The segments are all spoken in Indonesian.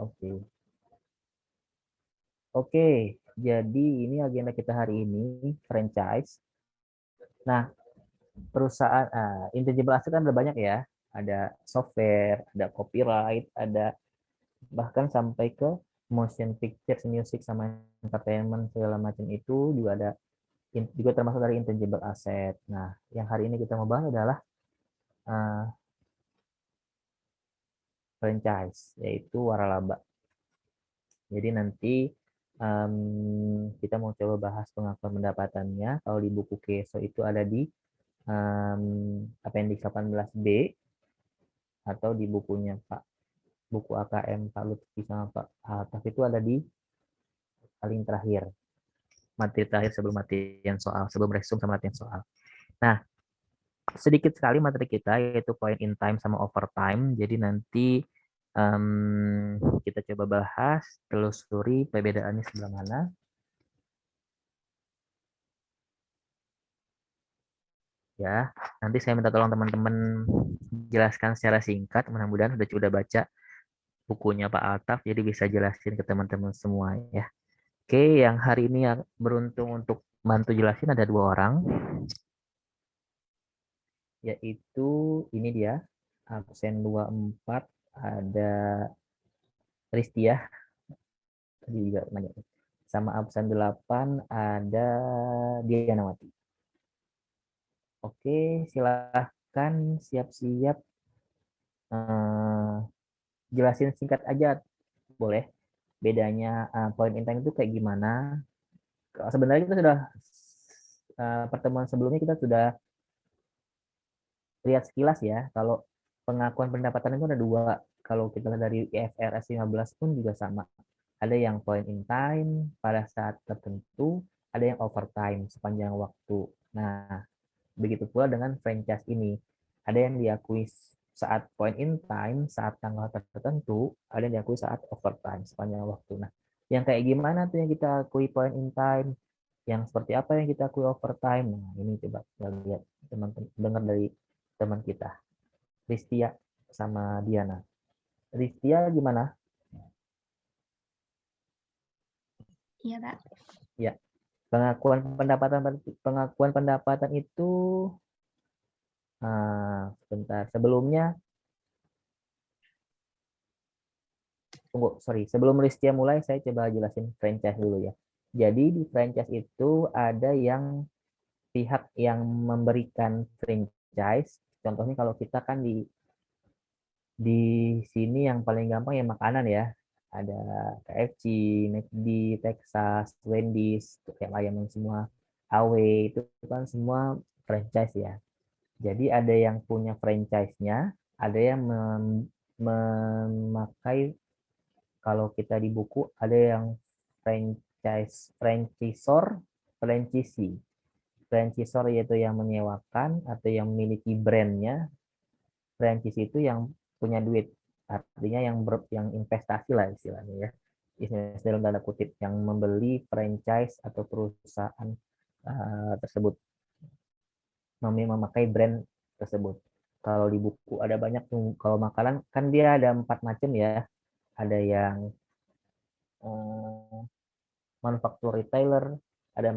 Oke. Oke, jadi ini agenda kita hari ini, franchise. Nah, perusahaan, intangible asset kan ada banyak ya. Ada software, ada copyright, ada bahkan sampai ke motion pictures, music, sama entertainment, segala macam itu juga ada, juga termasuk dari intangible asset. Nah, yang hari ini kita mau bahas adalah uh, franchise, yaitu waralaba. Jadi nanti kita mau coba bahas pengakuan pendapatannya. Kalau di buku Keso itu ada di appendix 18B, atau di bukunya buku AKM Pak Lutfi sama Pak Altaf itu ada di paling terakhir, materi terakhir sebelum latihan soal, sebelum resume sama latihan soal. Nah, sedikit sekali materi kita yaitu point in time sama overtime. Jadi nanti kita coba bahas, telusuri perbedaannya sebelah mana. Ya, nanti saya minta tolong teman-teman jelaskan secara singkat. Mudah-mudahan sudah baca bukunya Pak Altaf, jadi bisa jelasin ke teman-teman semua ya. Oke, yang hari ini yang beruntung untuk bantu jelasin ada 2 orang, yaitu ini dia, absen 24 ada Ristia, tadi juga nanya. Sama absen 8 ada Dianawati. Oke, silahkan siap-siap, jelasin singkat aja boleh. Bedanya point in time itu kayak gimana. Sebenarnya kita sudah, pertemuan sebelumnya kita sudah lihat sekilas ya, kalau pengakuan pendapatan itu ada 2. Kalau kita lihat dari IFRS 15 pun juga sama. Ada yang point in time pada saat tertentu, ada yang overtime sepanjang waktu. Nah, begitu pula dengan franchise ini. Ada yang diakui saat point in time, saat tanggal tertentu, ada yang diakui saat overtime sepanjang waktu. Nah, yang kayak gimana tuh yang kita akui point in time, yang seperti apa yang kita akui overtime. Nah, ini coba kita lihat, teman-teman dengar dari teman kita, Ristia sama Diana. Ristia gimana? Iya, Kak. Ya, pengakuan pendapatan itu, sebentar, sebelum Ristia mulai saya coba jelasin franchise dulu ya. Jadi di franchise itu ada yang pihak yang memberikan franchise. Contohnya kalau kita kan di sini yang paling gampang ya makanan ya. Ada KFC, McD, Texas, Wendy's, kayak ayam yang semua, AW itu kan semua franchise ya. Jadi ada yang punya franchise-nya, ada yang memakai, kalau kita di buku ada yang franchisor, franchisee. Franchisor yaitu yang menyewakan atau yang memiliki brandnya. Franchise itu yang punya duit, artinya yang investasi lah istilahnya ya. Bisnis dalam tanda kutip, yang membeli franchise atau perusahaan tersebut, memakai brand tersebut. Kalau di buku ada banyak tuh, kalau makanan kan dia ada 4 macam ya. Ada yang manufaktur retailer, ada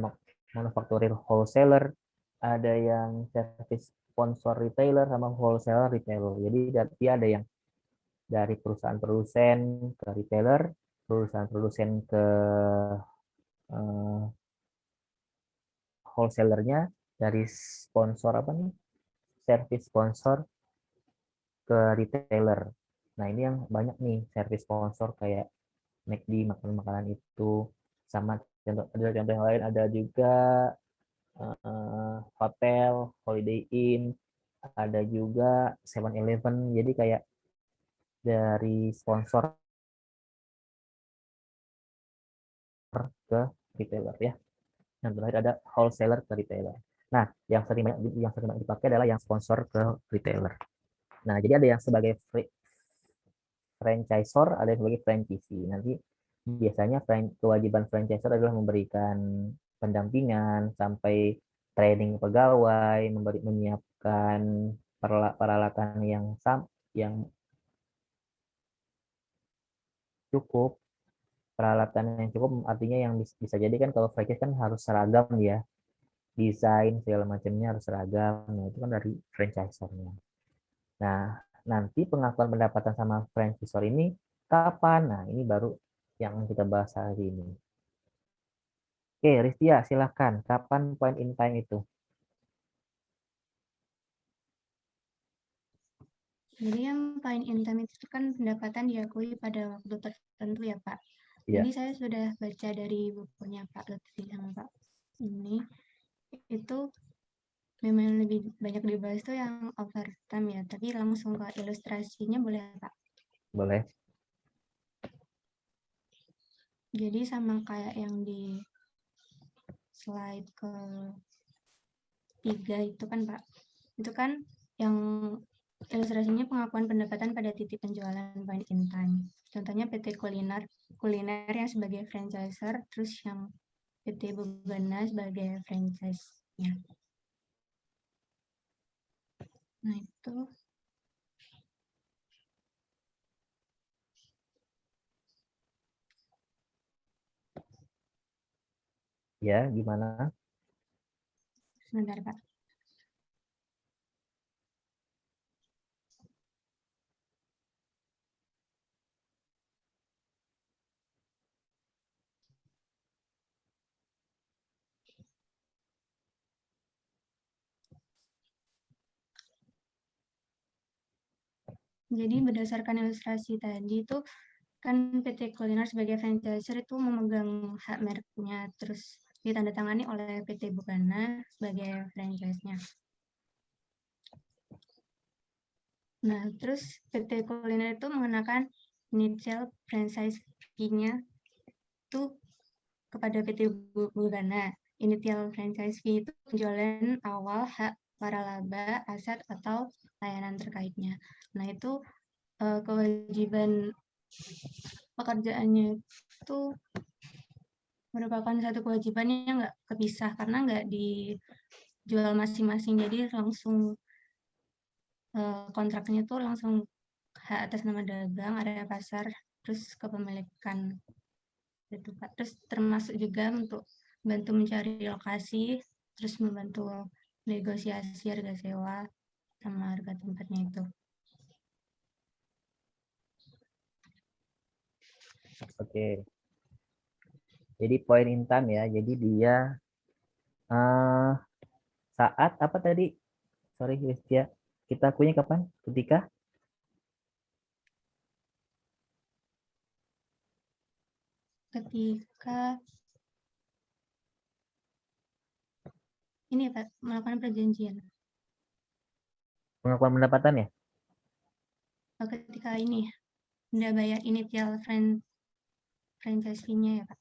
manufakturir wholesaler, ada yang service sponsor retailer sama wholesaler retailer. Jadi dia ada yang dari perusahaan produsen ke retailer, perusahaan produsen ke uh, wholesalernya, dari sponsor apa nih, service sponsor ke retailer. Nah ini yang banyak nih, service sponsor kayak McD, makanan-makanan itu. Sama ada contoh yang lain, ada juga hotel, Holiday Inn, ada juga 7-Eleven. Jadi kayak dari sponsor ke retailer ya. Yang terakhir ada wholesaler ke retailer. Nah, yang sering banyak dipakai adalah yang sponsor ke retailer. Nah, jadi ada yang sebagai franchisor, ada yang sebagai franchisee. Nanti biasanya kewajiban franchisor adalah memberikan pendampingan sampai training pegawai, menyiapkan peralatan yang cukup. Peralatan yang cukup artinya yang bisa jadi kan kalau franchise kan harus seragam ya. Desain segala macamnya harus seragam. Nah, itu kan dari franchisor-nya. Nah, nanti pengakuan pendapatan sama franchisor ini kapan? Nah, ini baru yang kita bahas hari ini. Oke, Ristia, silakan. Kapan point in time itu? Jadi yang point in time itu kan pendapatan diakui pada waktu tertentu ya Pak. Iya, Jadi saya sudah baca dari bukunya Pak Lutfi sama Pak ini, itu memang lebih banyak dibahas tuh yang overtime ya, tapi langsung ke ilustrasinya boleh Pak? boleh. Jadi sama kayak yang di slide ke 3 itu kan Pak, itu kan yang ilustrasinya pengakuan pendapatan pada titik penjualan point in time. Contohnya PT Kuliner yang sebagai franchisor, terus yang PT Bugana sebagai franchise-nya. Nah itu Ya, gimana? sebentar Pak. Jadi berdasarkan ilustrasi tadi itu kan PT Kuliner sebagai franchisor itu memegang hak mereknya, terus ditandatangani oleh PT Bugana sebagai franchise-nya. Nah, terus PT Kuliner itu mengenakan initial franchise fee-nya itu kepada PT Bugana. Initial franchise fee itu penjualan awal hak para laba, aset, atau layanan terkaitnya. Nah, itu kewajiban pekerjaannya itu merupakan satu kewajiban yang nggak kepisah karena nggak dijual masing-masing. Jadi langsung kontraknya tuh langsung hak atas nama dagang, area pasar, terus kepemilikan itu Pak. Terus termasuk juga untuk bantu mencari lokasi, terus membantu negosiasi harga sewa sama harga tempatnya itu. Oke. Jadi point in time ya. Jadi dia eh, saat apa tadi? Sorry, Ristia. Kita akunya kapan? Ketika ini Pak, melakukan perjanjian. Pengakuan pendapatan ya? Ketika ini udah bayar initial franchise fee-nya ya Pak.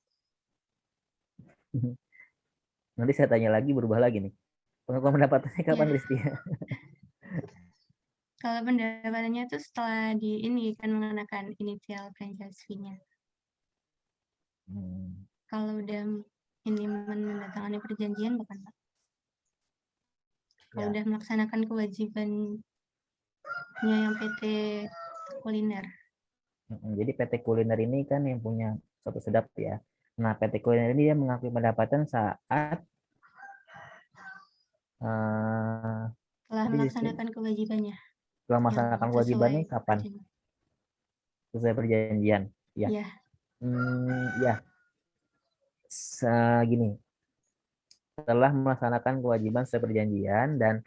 Nanti saya tanya lagi, berubah lagi nih. Pengakuan pendapatannya kapan, Ya, Ristia? kalau pendapatannya itu setelah di ini kan mengenakan initial franchise fee-nya. Hmm, Kalau udah ini menandatangani perjanjian bukan Pak. Kalau ya. udah melaksanakan kewajibannya yang PT Kuliner. Jadi PT Kuliner ini kan yang punya Soto Sedap ya. Nah, PT Kuliner ini dia mengakui pendapatan saat Telah tadi melaksanakan kewajibannya setelah yang melaksanakan sesuai kewajibannya kapan? perjanjian. Sesuai perjanjian. Ya. Ya, Ya. Gini, setelah melaksanakan kewajiban sesuai perjanjian dan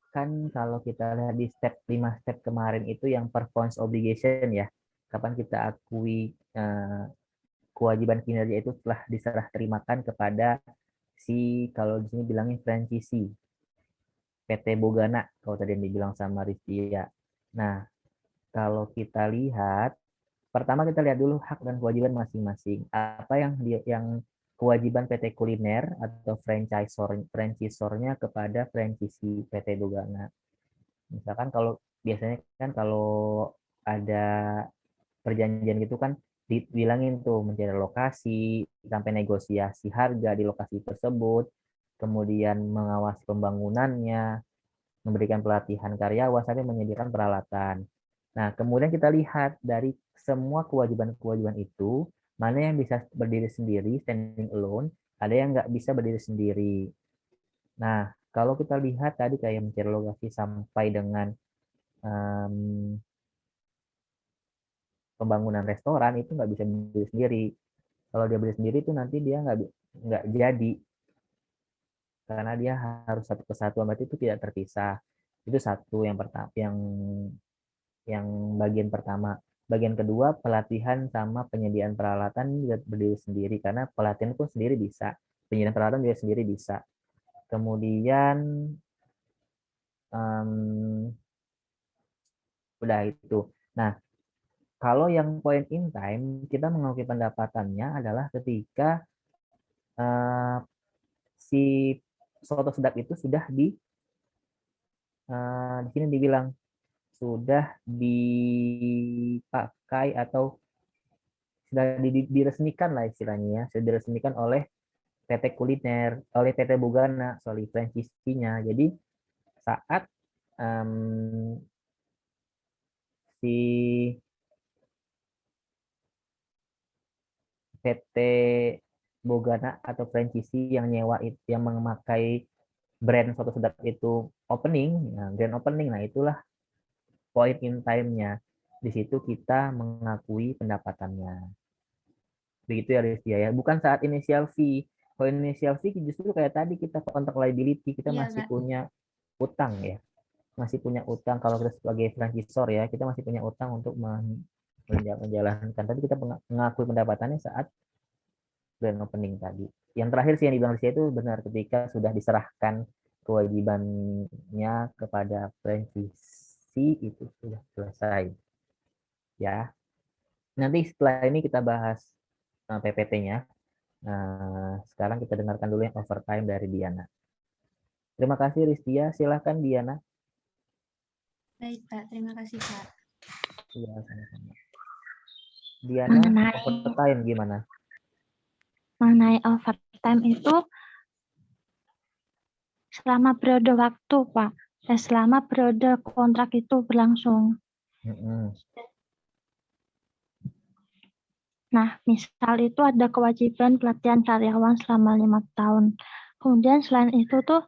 kan kalau kita lihat di step 5 step kemarin itu yang performance obligation ya. Kapan kita akui kewajiban kinerja itu telah diserah terimakan kepada si kalau di sini bilangin franchisee PT Bogana kalau tadi yang dibilang sama Ristia. Nah, kalau kita lihat pertama kita lihat dulu hak dan kewajiban masing-masing. Apa yang kewajiban PT Kuliner atau franchisornya kepada franchisee PT Bogana. Misalkan kalau biasanya kan kalau ada perjanjian gitu kan dibilangin tuh mencari lokasi, sampai negosiasi harga di lokasi tersebut, kemudian mengawasi pembangunannya, memberikan pelatihan karyawan, sampai menyediakan peralatan. Nah, kemudian kita lihat dari semua kewajiban-kewajiban itu, mana yang bisa berdiri sendiri, standing alone, ada yang nggak bisa berdiri sendiri. Nah, kalau kita lihat tadi kayak mencari lokasi sampai dengan em, pembangunan restoran itu nggak bisa berdiri sendiri. Kalau dia berdiri sendiri itu nanti dia nggak jadi karena dia harus satu kesatuan, berarti itu tidak terpisah. Itu satu yang pertama, yang bagian pertama. Bagian kedua, pelatihan sama penyediaan peralatan juga berdiri sendiri karena pelatihan pun sendiri bisa, penyediaan peralatan juga sendiri bisa. Kemudian um, udah itu. Nah, kalau yang point in time, kita mengakui pendapatannya adalah ketika si soto sedap itu sudah di sini dibilang sudah dipakai atau sudah diresmikan lah istilahnya ya, sudah diresmikan oleh PT Kuliner, oleh PT Bugana, sorry, franchisee-nya. Jadi saat um, si PT Bogana atau franchisee yang nyewa itu yang memakai brand soto sedap itu opening, ya, grand opening, nah itulah point in time-nya. Di situ kita mengakui pendapatannya. Begitu ya Rizky ya. Bukan saat initial fee. Kalau initial fee justru kayak tadi kita kontrak liability, kita Iya, masih Kak. punya utang ya. Masih punya utang kalau kita sebagai franchisor ya, kita masih punya utang untuk menjalankan. Tapi kita mengakui pendapatannya saat grand opening tadi. Yang terakhir sih yang dibilang Rizky itu benar ketika sudah diserahkan kewajibannya kepada franchisee itu sudah selesai ya. Nanti setelah ini kita bahas PPT-nya. Nah, sekarang kita dengarkan dulu yang overtime dari Diana. Terima kasih Rizkia, silahkan Diana. Baik, Pak. Terima kasih, Pak. Iya, sama-sama. Diana, mengenai overtime gimana? overtime itu selama periode waktu, Pak. Selama periode kontrak itu berlangsung. Mm-mm. Nah, misal itu ada kewajiban pelatihan karyawan selama 5 tahun. Kemudian selain itu tuh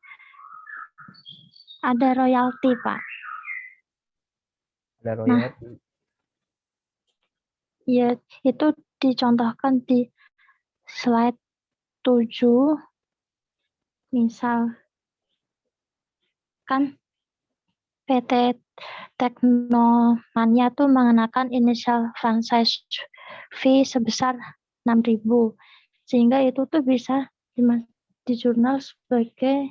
ada royalti, Pak. Ada Nah, royalti. ya itu dicontohkan di slide 7. Misal kan PT Teknomania tuh mengenakan initial franchise fee sebesar 6.000, sehingga itu tuh bisa di jurnal sebagai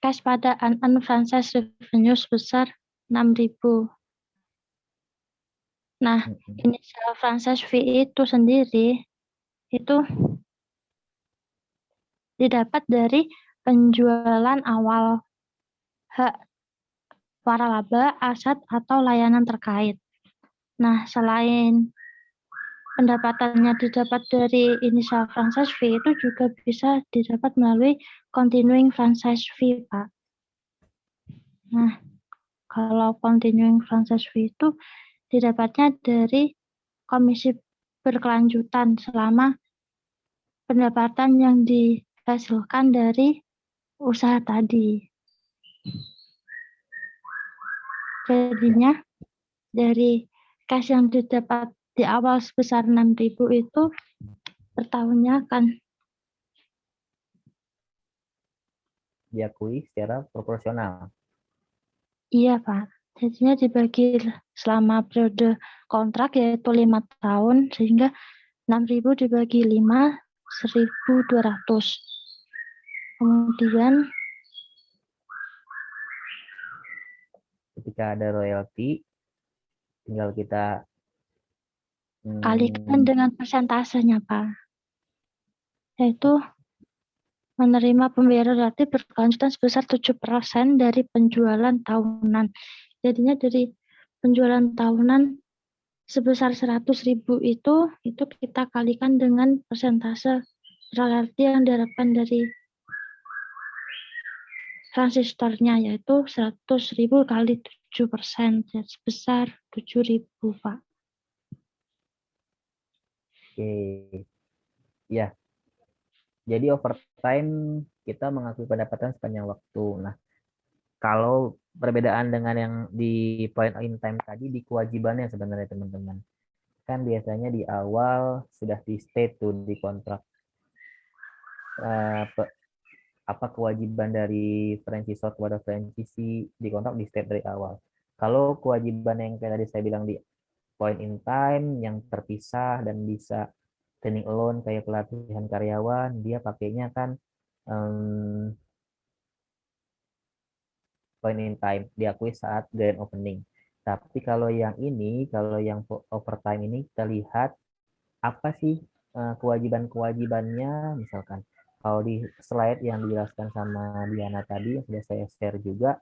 cash pada unfranchise revenue sebesar 6.000. Nah, initial franchise fee itu sendiri itu didapat dari penjualan awal hak waralaba, aset, atau layanan terkait. Nah, selain pendapatannya didapat dari initial franchise fee, itu juga bisa didapat melalui continuing franchise fee, Pak. Nah, kalau continuing franchise fee itu didapatnya dari komisi berkelanjutan selama pendapatan yang dihasilkan dari usaha tadi. Jadinya dari cash yang didapat di awal sebesar 6.000 itu per tahunnya akan Diakui secara proporsional. iya, Pak. Jadinya dibagi selama periode kontrak yaitu 5 tahun, sehingga 6.000 dibagi 5, 1.200. Kemudian Ketika ada royalti, tinggal kita kalikan dengan persentasenya, Pak. Yaitu menerima pembayaran royalti berkelanjutan sebesar 7% dari penjualan tahunan. Jadinya dari penjualan tahunan sebesar 100.000 itu kita kalikan dengan persentase royalti yang diharapkan dari transistornya, yaitu 100.000 kali 7%, sebesar 7.000, Pak. Oke. Ya, jadi overtime kita mengakui pendapatan sepanjang waktu. Nah, kalau perbedaan dengan yang di point in time tadi di kewajibannya sebenarnya teman-teman. Kan biasanya di awal sudah di state tuh di kontrak apa kewajiban dari franchisor kepada franchisee di kontrak di state dari awal. Kalau kewajiban yang kayak tadi saya bilang di point in time yang terpisah dan bisa standing alone kayak pelatihan karyawan, dia pakainya kan point in time diakui saat grand opening. Tapi kalau yang ini, kalau yang overtime ini kita lihat apa sih kewajiban-kewajibannya, misalkan kalau di slide yang dijelaskan sama Diana tadi yang sudah saya share juga,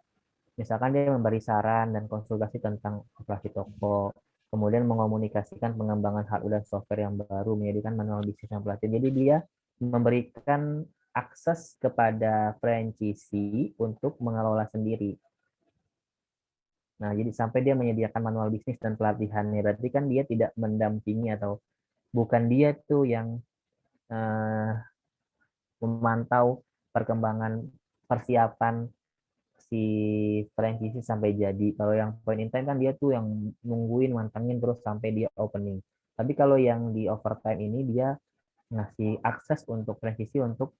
misalkan dia memberi saran dan konsultasi tentang operasi toko, kemudian mengomunikasikan pengembangan hardware dan software yang baru, menyediakan manual bisnis yang pelatihan. Jadi dia memberikan akses kepada franchisee untuk mengelola sendiri. Nah, jadi sampai dia menyediakan manual bisnis dan pelatihannya, berarti kan dia tidak mendampingi atau bukan dia tuh yang memantau perkembangan persiapan si franchise sampai jadi. Kalau yang point in time kan dia tuh yang nungguin, mantengin terus sampai dia opening. Tapi kalau yang di overtime ini dia ngasih akses untuk franchise untuk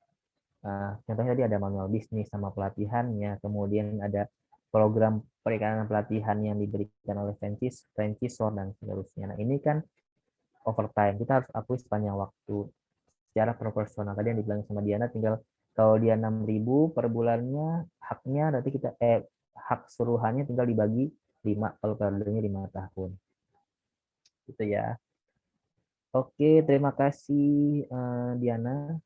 contohnya tadi ada manual bisnis sama pelatihannya, kemudian ada program perikanan pelatihan yang diberikan oleh franchisor dan seterusnya. Nah, ini kan overtime. Kita harus akui sepanjang waktu secara proporsional. Tadi yang dibilang sama Diana, tinggal kalau dia 6.000 per bulannya, haknya nanti kita hak suruhannya tinggal dibagi 5 kalau periodenya 5 tahun. Gitu ya. Oke, terima kasih Diana.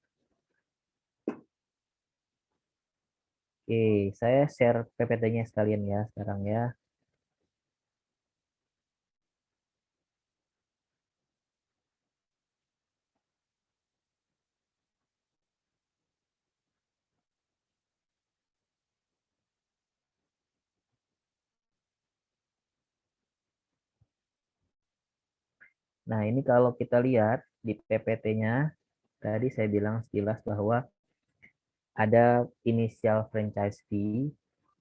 Oke, saya share PPT-nya sekalian ya sekarang ya. Nah, ini kalau kita lihat di PPT-nya, tadi saya bilang sekilas bahwa ada initial franchise fee.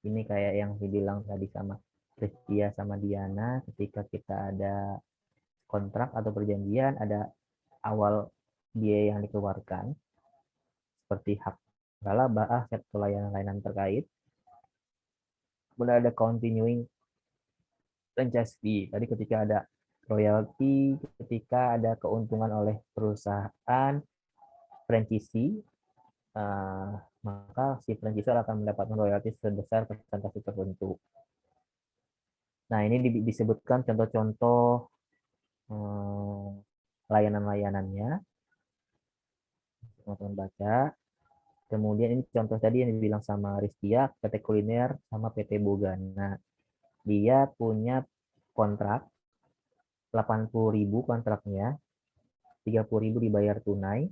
Ini kayak yang dibilang tadi sama Pristia sama Diana, ketika kita ada kontrak atau perjanjian, ada awal biaya yang dikeluarkan, seperti hak laba, aset, layanan-layanan terkait. Kemudian ada continuing franchise fee. Tadi ketika ada royalti, ketika ada keuntungan oleh perusahaan franchisee, maka si franchisor akan mendapatkan royalti sebesar persentase tertentu. Nah, ini disebutkan contoh-contoh layanan-layanannya, teman-teman baca. Kemudian ini contoh tadi yang dibilang sama Ristia, PT Kuliner sama PT Bogana. Dia punya kontrak 80.000 kontraknya, 30.000 dibayar tunai,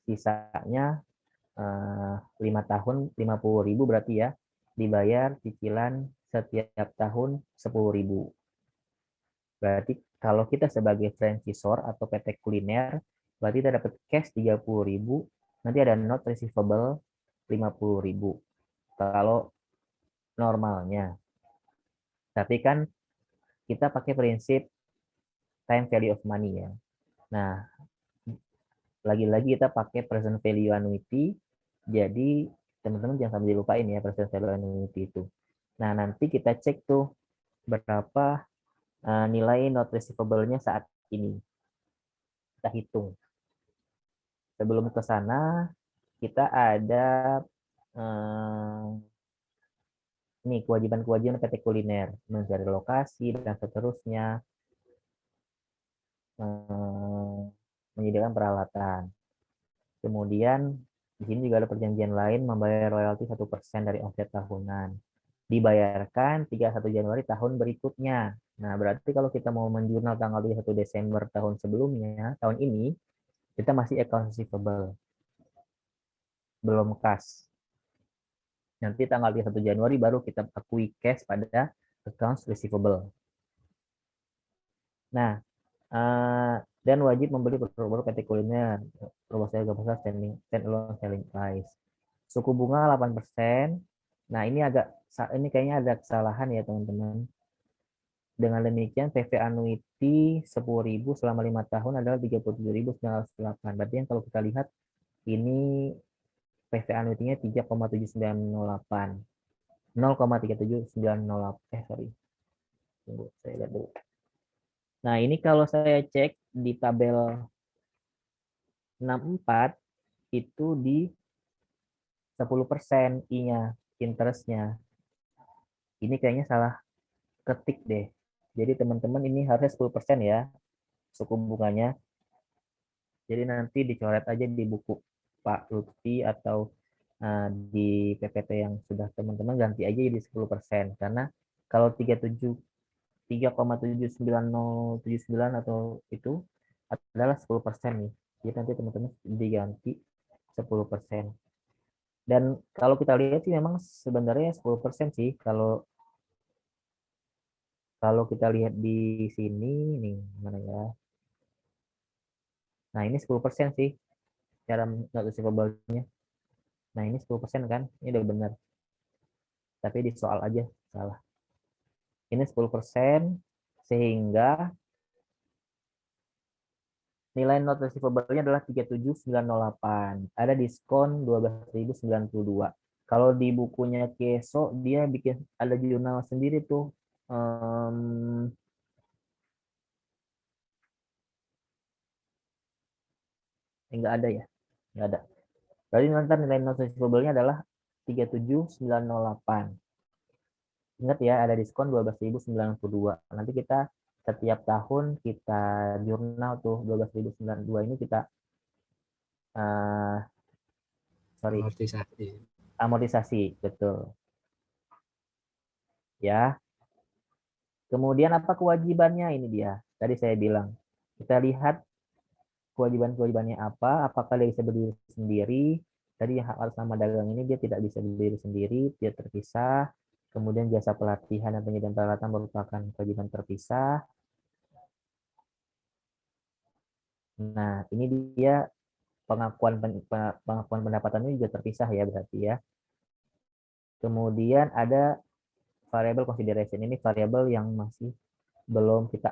sisanya 5 tahun 50.000 berarti ya, dibayar cicilan setiap tahun 10.000. Berarti kalau kita sebagai franchisor atau PT Kuliner, berarti kita dapat cash 30.000, nanti ada note receivable 50.000 kalau normalnya. Tapi kan kita pakai prinsip time value of money ya. Nah, lagi-lagi kita pakai present value annuity. Jadi teman-teman jangan sampai dilupain ya present value annuity itu. Nah, nanti kita cek tuh berapa nilai note receivable-nya saat ini. Kita hitung. Sebelum ke sana, kita ada ini kewajiban-kewajiban PT Kuliner, mencari lokasi dan seterusnya, menyediakan peralatan. Kemudian di sini juga ada perjanjian lain membayar royalti 1% dari omset tahunan. Dibayarkan 31 Januari tahun berikutnya. Nah, berarti kalau kita mau menjurnal tanggal 31 Desember tahun sebelumnya, tahun ini, kita masih account receivable. Belum kas. Nanti tanggal 31 Januari baru kita akui cash pada accounts receivable. Nah, dan wajib membeli produk PT Kuliner, produk harga pasar standalone selling price. Suku bunga 8%. Nah, ini kayaknya ada kesalahan ya, teman-teman. Dengan demikian, PV annuity 10.000 selama 5 tahun adalah 37.908. Berarti yang kalau kita lihat, ini PV annuity-nya 3,7908. 0,37908. Sorry. Tunggu, saya lihat dulu. Nah, ini kalau saya cek di tabel 64, itu di 10% I-nya, interest-nya. Ini kayaknya salah ketik deh. Jadi teman-teman ini harusnya 10% ya, suku bunganya. Jadi nanti dicoret aja di buku Pak Lutfi atau di PPT yang sudah teman-teman ganti aja jadi 10%. Karena kalau 3,79079 atau itu adalah 10% nih. Jadi nanti teman-teman diganti 10%. Dan kalau kita lihat sih memang sebenarnya 10% sih kalau kita lihat di sini nih, mana ya? Nah, ini 10% sih cara not receivable-nya. Nah, ini 10% kan? Ini udah benar. Tapi di soal aja salah. Ini 10% sehingga nilai not receivable-nya adalah 37908. Ada diskon 12.092. Kalau di bukunya Keso dia bikin ada jurnal sendiri tuh. Enggak ada ya? Enggak ada. Berarti nanti nilai not receivable-nya adalah 37908. Ingat ya, ada diskon 12.092. Nanti kita setiap tahun kita jurnal tuh 12.092 ini kita amortisasi, betul. Ya. Kemudian apa kewajibannya? Ini dia. Tadi saya bilang. Kita lihat kewajiban-kewajibannya apa, apakah dia bisa berdiri sendiri. Tadi hak atas nama dagang ini dia tidak bisa berdiri sendiri, dia terpisah. Kemudian jasa pelatihan dan penyediaan peralatan merupakan kewajiban terpisah. Nah, ini dia pengakuan pendapatannya juga terpisah ya berarti ya. Kemudian ada variable consideration. Ini variabel yang masih belum kita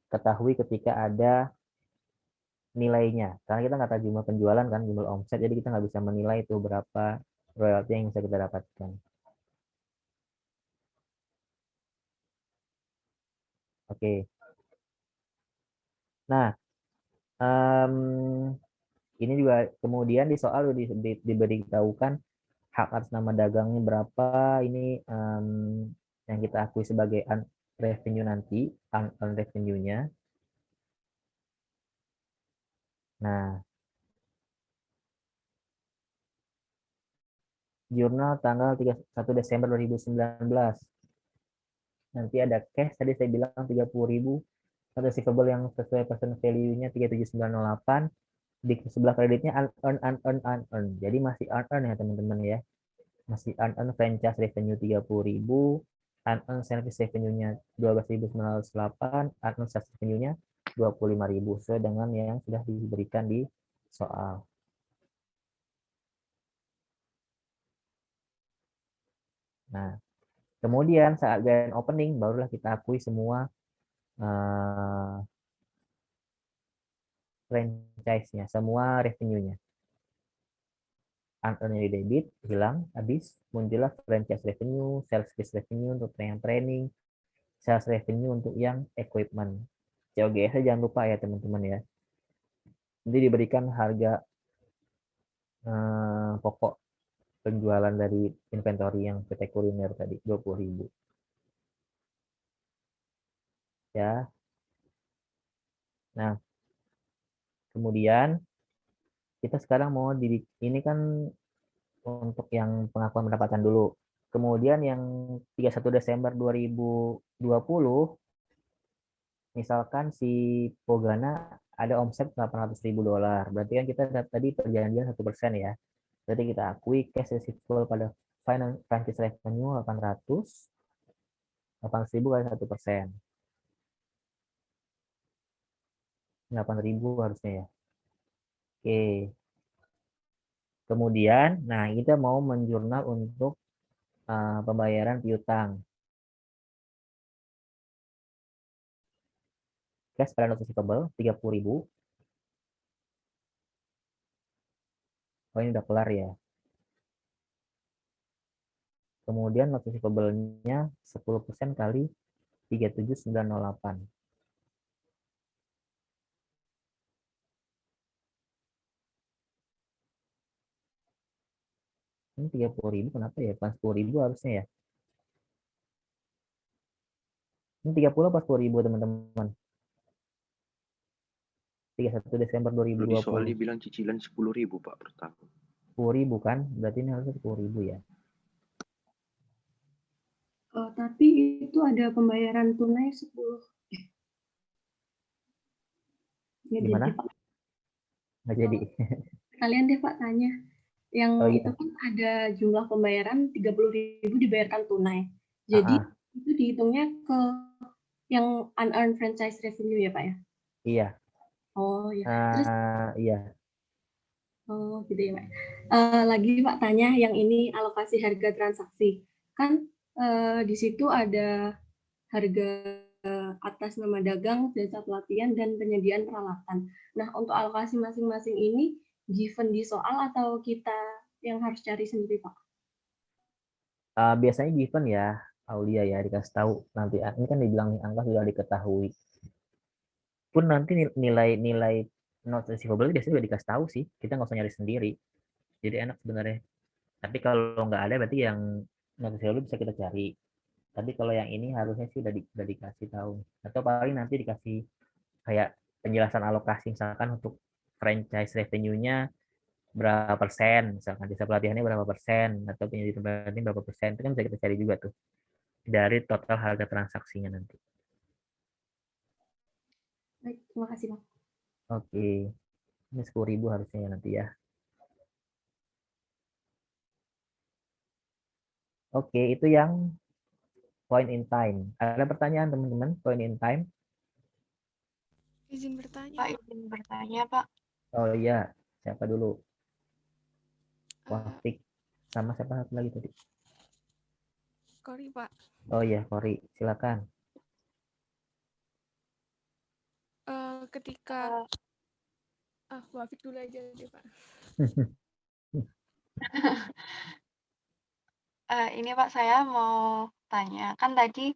ketahui ketika ada nilainya. Karena kita nggak tahu jumlah penjualan kan, jumlah omset, jadi kita nggak bisa menilai itu berapa royalti yang bisa kita dapatkan. Oke. Nah, ini juga kemudian di soal diberitahukan hak atas nama dagangnya berapa, ini yang kita akui sebagai revenue nanti, revenue-nya. Nah, jurnal tanggal 31 Desember 2019. Nanti ada cash, tadi saya bilang 30.000, receivable yang sesuai present value-nya 37908, di sebelah kreditnya unearn. Jadi masih unearn ya teman-teman ya. Masih unearn franchise revenue 30.000, unearn service revenue-nya 12.908, unearn sales revenue-nya 25.000 sesuai dengan yang sudah diberikan di soal. Nah, kemudian saat grand opening barulah kita akui semua franchise-nya, semua revenue-nya. Unearned debit hilang, habis muncullah franchise revenue, sales based revenue untuk yang training, sales revenue untuk yang equipment. COGS jangan lupa ya teman-teman ya. Nanti diberikan harga pokok penjualan dari inventory yang PT Kuliner tadi 20.000. Ya. Nah, kemudian kita sekarang mau ini kan untuk yang pengakuan pendapatan dulu. Kemudian yang 31 Desember 2020 misalkan si Pogana ada omset $800.000. Berarti kan kita tadi perjanjian 1% ya. Berarti kita akui cash receivable pada franchise revenue 800, 800.000 kali 1%. 8.000 harusnya ya. Oke. Kemudian, nah kita mau menjurnal untuk pembayaran piutang. Cash per note receivable 30.000. Oh, ini udah kelar ya. Kemudian note receivable-nya 10% kali 37.908. Ini 30.000 kenapa ya? Pas 10.000 harusnya ya. Ini 30 pas 10.000 teman-teman. 31 Desember Tadi soalnya 2020. bilang cicilan 10.000 Pak per tahun. 10.000 kan? Berarti ini harusnya 10.000 ya. Oh, tapi itu ada pembayaran tunai 10. Nggak Gimana? jadi, Pak. Nggak jadi. Kalian deh Pak tanya. Yang Oh iya. itu kan ada jumlah pembayaran 30.000 dibayarkan tunai. Ah, Jadi ah. itu dihitungnya ke yang unearned franchise revenue ya Pak ya? Iya. Oh ya. Terus Iya. oh gitu ya Pak. Lagi Pak tanya yang ini alokasi harga transaksi. Kan di situ ada harga atas nama dagang, jasa pelatihan, dan penyediaan peralatan. Nah, untuk alokasi masing-masing ini given di soal atau kita yang harus cari sendiri, Pak? Biasanya given ya, Aulia ya, dikasih tahu nanti. Ini kan dibilang nih, angka sudah diketahui. Pun nanti nilai note receivable biasanya juga dikasih tahu sih. Kita nggak usah nyari sendiri. Jadi enak sebenarnya. Tapi kalau nggak ada berarti yang note receivable bisa kita cari. Tapi kalau yang ini harusnya sih udah dikasih tahu. Atau paling nanti dikasih kayak penjelasan alokasi misalkan untuk franchise revenue-nya berapa persen, misalkan jasa pelatihannya berapa persen, atau penyediaan pelatihan berapa persen, itu kan bisa kita cari juga tuh dari total harga transaksinya nanti. Baik, terima kasih, Pak. Oke, ini 10.000 harusnya ya nanti ya. Oke, itu yang point in time. Ada pertanyaan teman-teman, point in time? Izin bertanya, Pak, Pak. izin bertanya, Pak. Oh iya, siapa dulu? Eh, Wafik sama siapa satu lagi tadi? Kori, Pak. Oh iya, Kori, silakan. Ketika Wafik dulu aja deh, Pak. Ini Pak, saya mau tanya. Kan tadi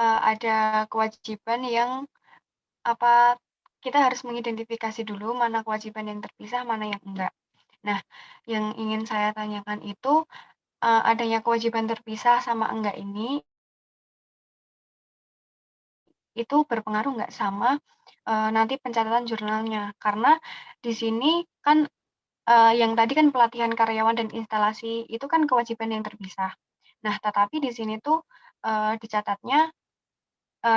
ada kewajiban yang apa kita harus mengidentifikasi dulu mana kewajiban yang terpisah, mana yang enggak. Nah, yang ingin saya tanyakan itu adanya kewajiban terpisah sama enggak ini itu berpengaruh nggak sama nanti pencatatan jurnalnya? Karena di sini kan yang tadi kan pelatihan karyawan dan instalasi itu kan kewajiban yang terpisah. Nah, tetapi di sini tuh dicatatnya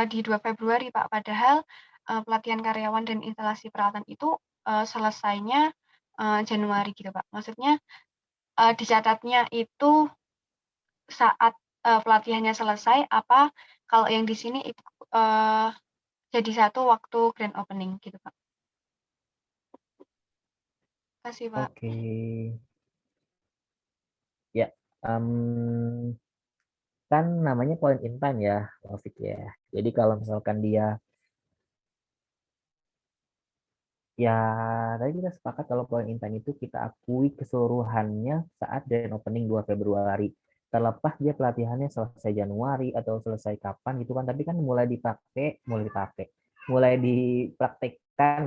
di 2 Februari, Pak. Padahal pelatihan karyawan dan instalasi peralatan itu selesainya Januari gitu, Pak. Maksudnya dicatatnya itu saat pelatihannya selesai, apa kalau yang di sini itu jadi satu waktu grand opening gitu, Pak. Terima kasih, Pak. Oke. Ya, kan namanya point in time ya, Wafik ya. Jadi kalau misalkan dia ya tadi kita sepakat kalau point in time itu kita akui keseluruhannya saat grand opening 2 Februari. Terlepas dia pelatihannya selesai Januari atau selesai kapan gitu kan, tapi kan mulai dipraktekkan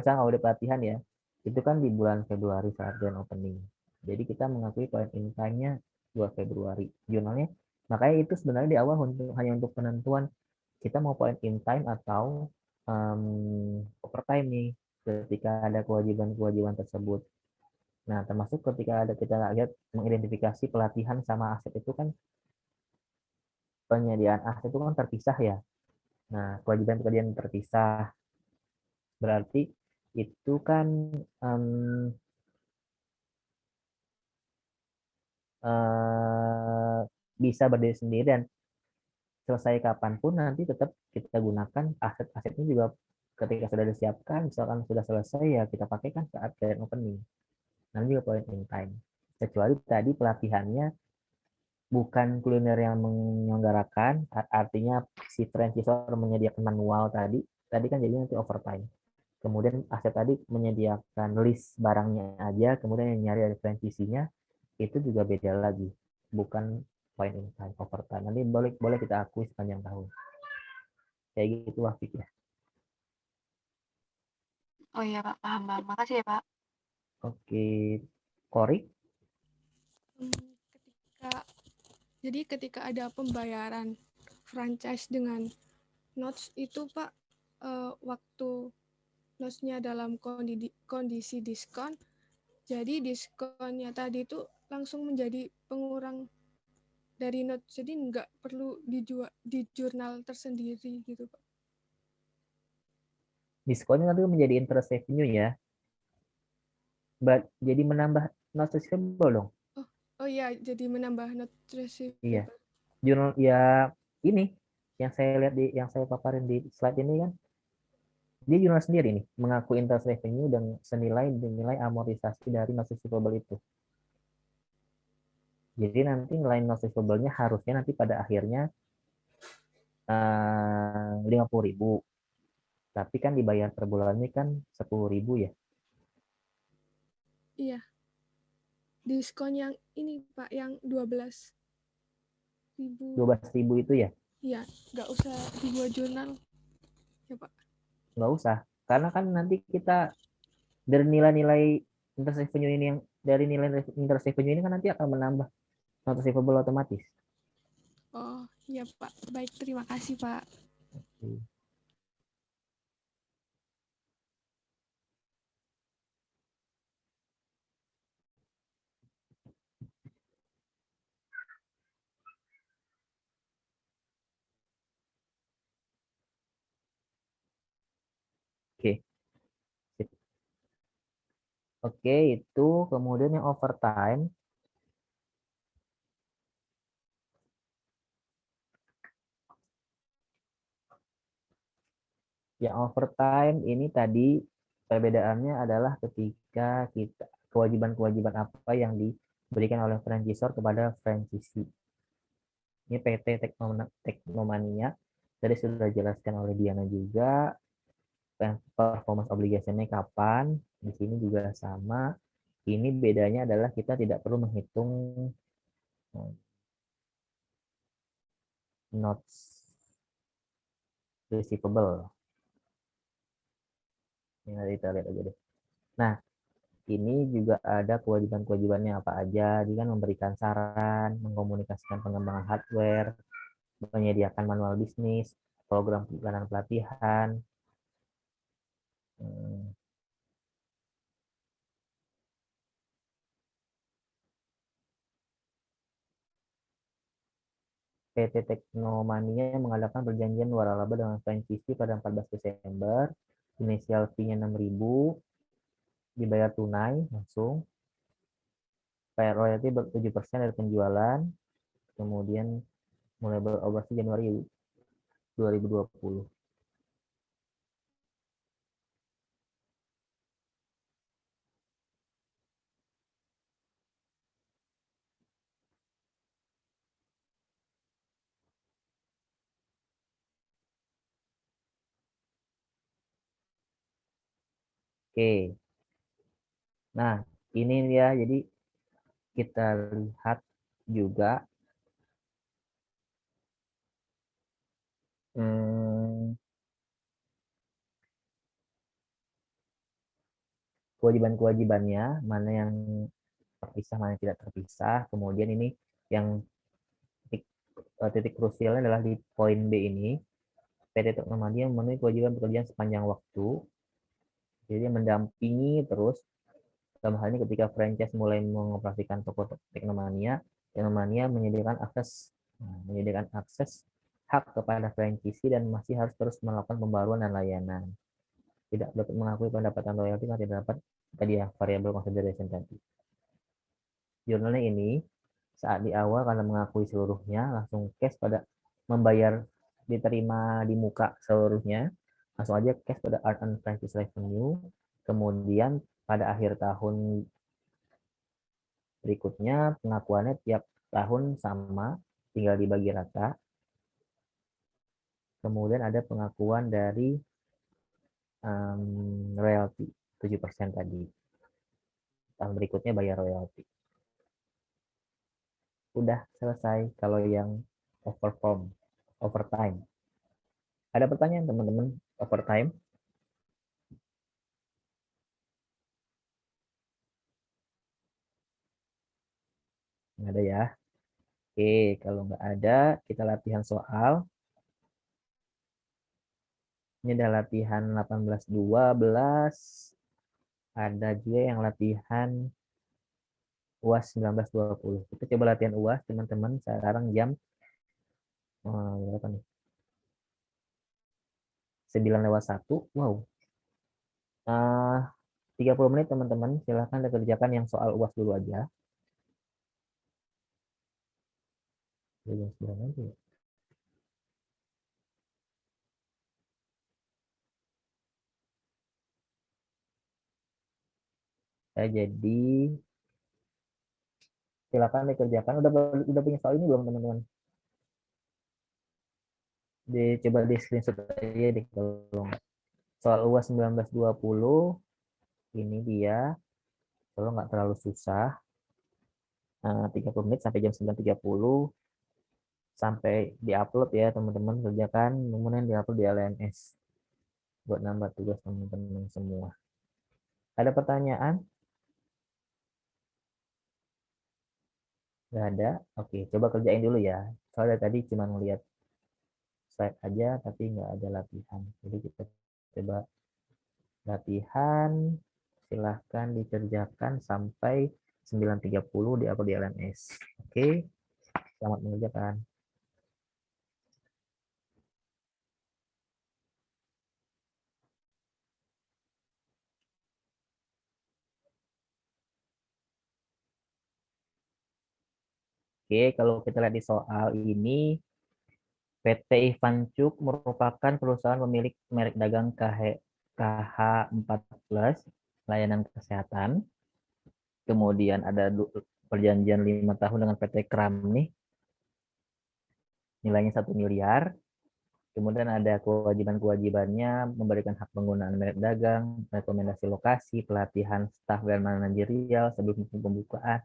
misalnya kalau udah pelatihan ya, itu kan di bulan Februari saat grand opening. Jadi kita mengakui point in time-nya 2 Februari. Jurnalnya, makanya itu sebenarnya di awal hanya untuk penentuan kita mau point in time atau overtime nih ketika ada kewajiban-kewajiban tersebut. Nah, termasuk ketika ada kita lihat mengidentifikasi pelatihan sama aset itu kan penyediaan aset itu kan terpisah ya. Nah, kewajiban terpisah berarti itu kan bisa berdiri sendiri dan selesai kapanpun nanti tetap kita gunakan aset-asetnya juga ketika sudah disiapkan, misalkan sudah selesai ya kita pakai kan saat grand opening. Nanti juga point in time. Kecuali tadi pelatihannya bukan kuliner yang menyelenggarakan, artinya si franchisor menyediakan manual tadi kan jadi nanti overtime. Kemudian aset tadi menyediakan list barangnya aja, kemudian yang nyari dari franchisee-nya itu juga beda lagi, bukan point in time, overtime. Nanti boleh kita akui sepanjang tahun. Kayak gitu Wafik ya. Oh iya Pak, paham. Makasih ya Pak. Oke, Kori. Ketika ada pembayaran franchise dengan notes itu Pak, waktu notes-nya dalam kondisi diskon, jadi diskonnya tadi itu langsung menjadi pengurang dari notes, jadi nggak perlu dijual di jurnal tersendiri gitu Pak. Diskonnya nanti menjadi interest revenue ya. Jadi menambah noticeable dong. Oh iya, jadi menambah notes receivable. Iya. Jurnal ya ini yang saya lihat yang saya paparin di slide ini kan. Dia jurnal sendiri nih, mengaku interest revenue dan senilai nilai amortisasi dari notes receivable itu. Jadi nanti nilai notes receivable-nya harusnya nanti pada akhirnya 50.000. Tapi kan dibayar per bulannya kan 10.000 ya. Iya. Diskon yang ini Pak, yang 12.000. 12.000 itu ya? Iya, nggak usah dibuat jurnal ya Pak. Nggak usah. Karena kan nanti kita dari nilai-nilai interest revenue ini yang dari nilai interest revenue ini kan nanti akan menambah notes receivable otomatis. Oh iya Pak, baik, terima kasih Pak. Oke. Oke, itu kemudian yang overtime. Yang overtime ini tadi perbedaannya adalah ketika kita kewajiban-kewajiban apa yang diberikan oleh franchisor kepada franchisee. Ini PT Teknomania. Tadi sudah dijelaskan oleh Diana juga. Performance obligation-nya kapan. Di sini juga sama. Ini bedanya adalah kita tidak perlu menghitung notes receivable. Ini kita lihat aja deh. Nah, ini juga ada kewajiban-kewajibannya apa aja. Dia kan memberikan saran, mengkomunikasikan pengembangan hardware, menyediakan manual bisnis, program pelatihan. PT Teknomania mengadakan perjanjian waralaba dengan franchisee pada 14 Desember. Inisial fee-nya 6.000, dibayar tunai langsung. Bayar royalti 7% dari penjualan. Kemudian mulai beroperasi Januari 2020. Oke. Nah, ini dia. Jadi kita lihat juga kewajiban-kewajibannya, mana yang terpisah, mana yang tidak terpisah. Kemudian ini yang titik krusialnya adalah di poin B ini. PT Teknomania memenuhi kewajiban pekerjaan sepanjang waktu. Jadi mendampingi terus. Dalam hal ini ketika franchise mulai mengoperasikan toko Teknomania, Teknomania menyediakan akses hak kepada franchisee dan masih harus terus melakukan pembaruan dan layanan. Tidak dapat mengakui pendapatan royalti karena tidak dapat tadi ya variabel consideration tadi. Jurnalnya ini saat di awal karena mengakui seluruhnya, langsung cash pada membayar diterima di muka seluruhnya, langsung aja cash pada earned franchise revenue. Kemudian pada akhir tahun berikutnya pengakuannya tiap tahun sama, tinggal dibagi rata. Kemudian ada pengakuan dari royalty 7% tadi. Tahun berikutnya bayar royalty. Udah selesai kalau yang overtime. Ada pertanyaan teman-teman overtime? Nggak ada ya? Oke, kalau nggak ada, kita latihan soal. Ini ada latihan 18-12. Ada juga yang latihan UAS 19-20. Kita coba latihan UAS, teman-teman. Sekarang jam berapa nih? 9:01. Wow. 30 menit, teman-teman. Silahkan dikerjakan yang soal UAS dulu aja. Jam 9 aja ya. Jadi silakan dikerjakan. Udah punya soal ini belum, teman-teman? Coba di screenshot aja deh kalau nggak. Soal UAS 19-20 ini dia. Kalau nggak terlalu susah. 30 menit sampai jam 9.30 sampai diupload ya, teman-teman. Kerjakan, kemudian diupload di LMS buat nambah tugas teman-teman semua. Ada pertanyaan? Nggak ada? Oke, coba kerjain dulu ya. Soalnya tadi cuma ngeliat slide aja, tapi nggak ada latihan. Jadi kita coba latihan. Silahkan dikerjakan sampai 9.30 di LMS. Oke, selamat mengerjakan. Oke, kalau kita lihat di soal ini, PT Ivancuk merupakan perusahaan pemilik merek dagang KH14 layanan kesehatan. Kemudian ada perjanjian 5 tahun dengan PT Kram nih, nilainya 1 miliar. Kemudian ada kewajiban-kewajibannya memberikan hak penggunaan merek dagang, rekomendasi lokasi, pelatihan staf dan manajerial sebelum pembukaan,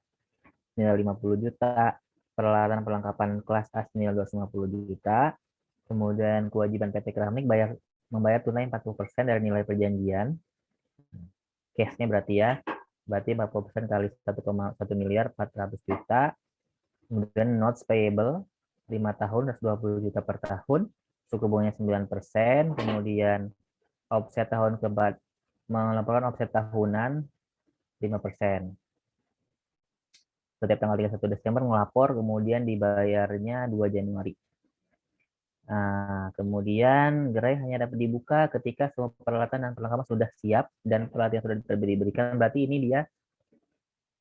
nilai 50 juta, peralatan perlengkapan kelas A senilai 250 juta. Kemudian kewajiban PT Keramik membayar tunai 40% dari nilai perjanjian. Cash-nya berarti ya. Berarti 40% kali 1,1 miliar 400 juta. Kemudian notes payable 5 tahun 120 juta per tahun. Suku bunganya 9%. Kemudian offset tahun melaporkan offset tahunan 5%. Setiap tanggal 31 Desember melapor, kemudian dibayarnya 2 Januari. Nah, kemudian gerai hanya dapat dibuka ketika semua peralatan dan perlengkapan sudah siap dan pelatihan sudah diberikan. Berarti ini dia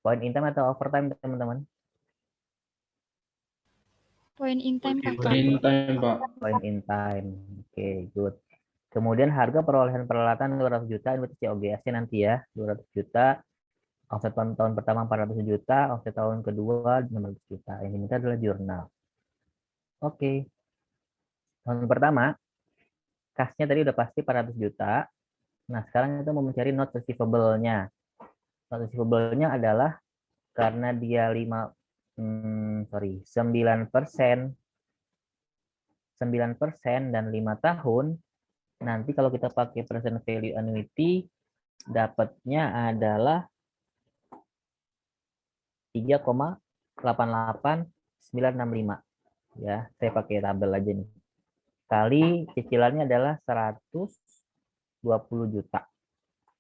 point in time atau overtime, teman-teman? Point in time, Pak. Point in time, Pak. Point in time. Oke, good. Kemudian harga perolehan peralatan 200 juta, ini COGS nanti ya, 200 juta. Offset tahun pertama 400 juta, offset tahun kedua 600 juta. Yang diminta adalah jurnal. Oke. Tahun pertama, kasnya tadi udah pasti 400 juta. Nah, sekarang kita mau mencari note receivable-nya. Note receivable-nya adalah karena dia 9% dan 5 tahun, nanti kalau kita pakai present value annuity, dapatnya adalah 3,88965. Ya, saya pakai tabel aja nih. Kali cicilannya adalah 120 juta.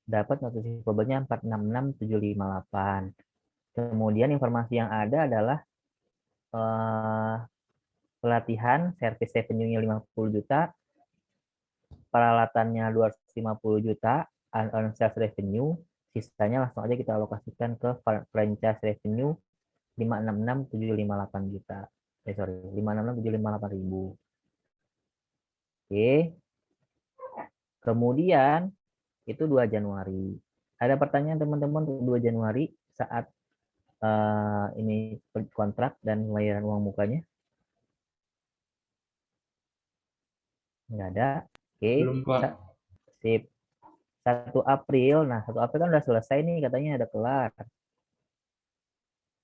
Dapat note receivable-nya 466758. Kemudian informasi yang ada adalah pelatihan, service revenue-nya 50 juta, peralatannya 250 juta, unearned sales revenue, sisanya langsung aja kita alokasikan ke franchise revenue 566.758 juta. Sorry, 566.758 ribu. Oke. Kemudian itu 2 Januari. Ada pertanyaan teman-teman untuk 2 Januari saat ini kontrak dan pembayaran uang mukanya? Nggak ada. Oke. Belum, Pak. Sip. 1 April. Nah, 1 April kan udah selesai nih, katanya ada kelar.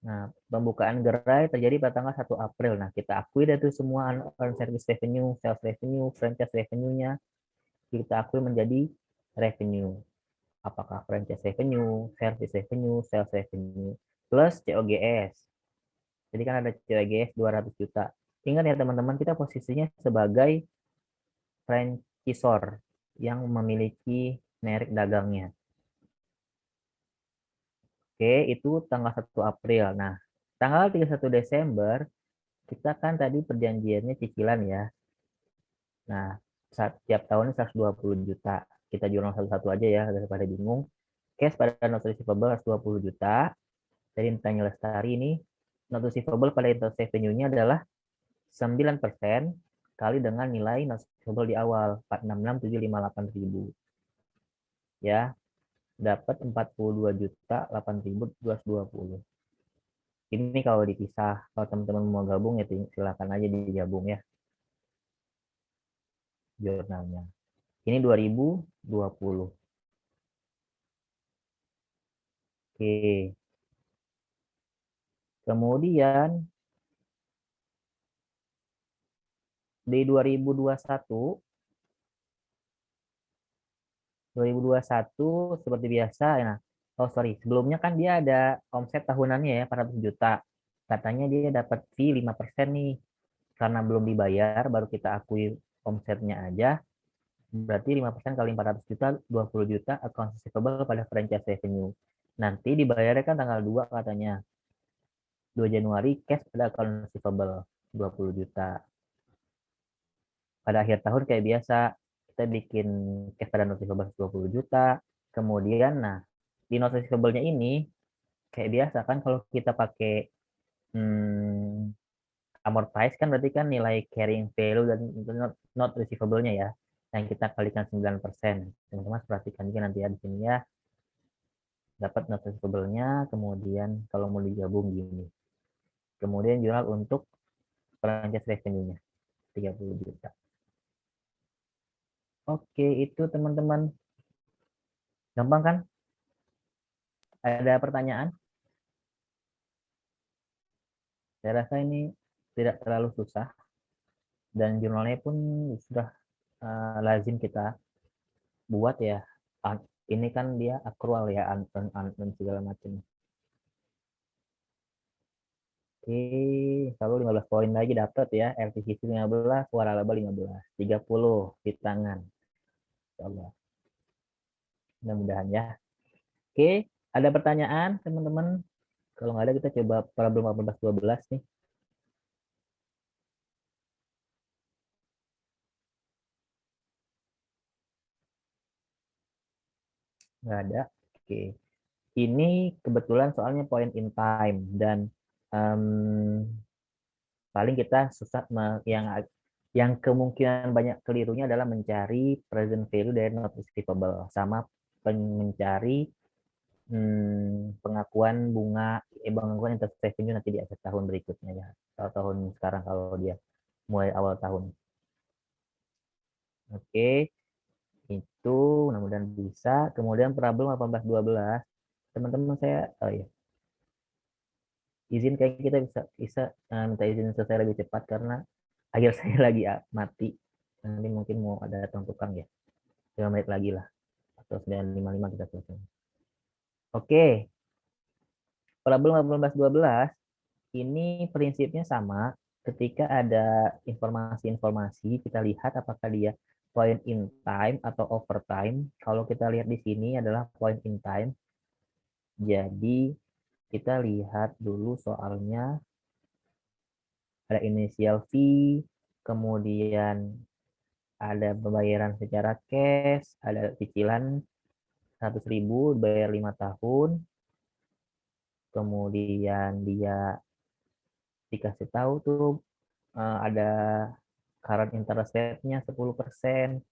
Nah, pembukaan gerai terjadi pada tanggal 1 April. Nah, kita akui deh tuh semua unearned service revenue, sales revenue, franchise revenue-nya. Kita akui menjadi revenue. Apakah franchise revenue, service revenue, sales revenue, plus COGS. Jadi kan ada COGS 200 juta. Ingat ya teman-teman, kita posisinya sebagai franchisor yang memiliki merek dagangnya. Oke, itu tanggal 1 April. Nah, tanggal 31 Desember, kita kan tadi perjanjiannya cicilan ya. Nah, setiap tahun 120 juta. Kita jurnal satu-satu aja ya, daripada bingung. Cash pada note receivable 120 juta. Dari Tanya Lestari ini, note receivable pada interest revenue-nya adalah 9% kali dengan nilai note receivable di awal, 466.758 ribu. Ya, dapat 42.008.220. Ini kalau dipisah, kalau teman-teman mau gabung ya silakan aja digabung ya jurnalnya. Ini 2020. Oke. Kemudian di 2021 seperti biasa ya. Oh sorry, sebelumnya kan dia ada omset tahunannya ya 400 juta. Katanya dia dapat fee 5% nih. Karena belum dibayar, baru kita akui omsetnya aja. Berarti 5% kali 400 juta, 20 juta account receivable pada franchise revenue. Nanti dibayarnya kan tanggal 2 katanya. 2 Januari cash pada account receivable 20 juta. Pada akhir tahun kayak biasa, kita bikin cash pada note receivable 20 juta. Kemudian, nah, di note receivable-nya ini, kayak biasa kan kalau kita pakai amortize kan berarti kan nilai carrying value dan not receivable-nya ya. Yang kita kalikan 9%. Teman-teman perhatikan juga nanti ya di sini ya. Dapat not receivable-nya, kemudian kalau mau digabung gini. Kemudian jurnal untuk franchise revenue-nya 30 juta. Oke, itu teman-teman. Gampang kan? Ada pertanyaan? Saya rasa ini tidak terlalu susah. Dan jurnalnya pun sudah lazim kita buat ya. Ini kan dia accrual ya, dan segala macam. Oke, selalu 15 poin lagi dapat ya. RTCC 15, waralaba 15. 30 di tangan. Insyaallah. Mudah-mudahan ya. Oke, ada pertanyaan teman-teman? Kalau nggak ada kita coba problem 18-12 nih. Nggak ada. Oke. Ini kebetulan soalnya point in time dan paling kita susah yang kemungkinan banyak kelirunya adalah mencari present value dari not receivable sama mencari pengakuan bunga pengakuan interest revenue nanti di akhir tahun berikutnya ya, atau tahun sekarang kalau dia mulai awal tahun. Oke, itu mudah-mudahan bisa. Kemudian problem 18-12 teman-teman saya izin kayak kita bisa minta izin selesai lebih cepat karena akhir saya lagi mati. Nanti mungkin mau ada datang tukang ya. 5 menit lagi lah. Atau 9:55 kita selesai. Oke. Problem 18-12 ini prinsipnya sama. Ketika ada informasi-informasi, kita lihat apakah dia point in time atau overtime. Kalau kita lihat di sini adalah point in time. Jadi kita lihat dulu soalnya ada initial fee, kemudian ada pembayaran secara cash, ada cicilan 100.000 bayar 5 tahun, kemudian dia dikasih tahu tuh ada current interest rate-nya 10%.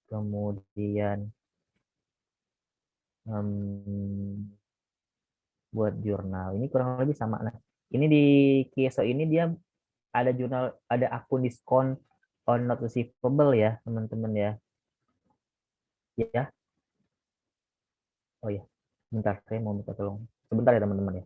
Kemudian buat jurnal ini kurang lebih sama. Nah, ini di Kieso ini dia ada jurnal, ada akun diskon on not receivable ya, teman-teman ya. Ya. Oh ya. Bentar, saya mau minta tolong. Sebentar ya, teman-teman ya.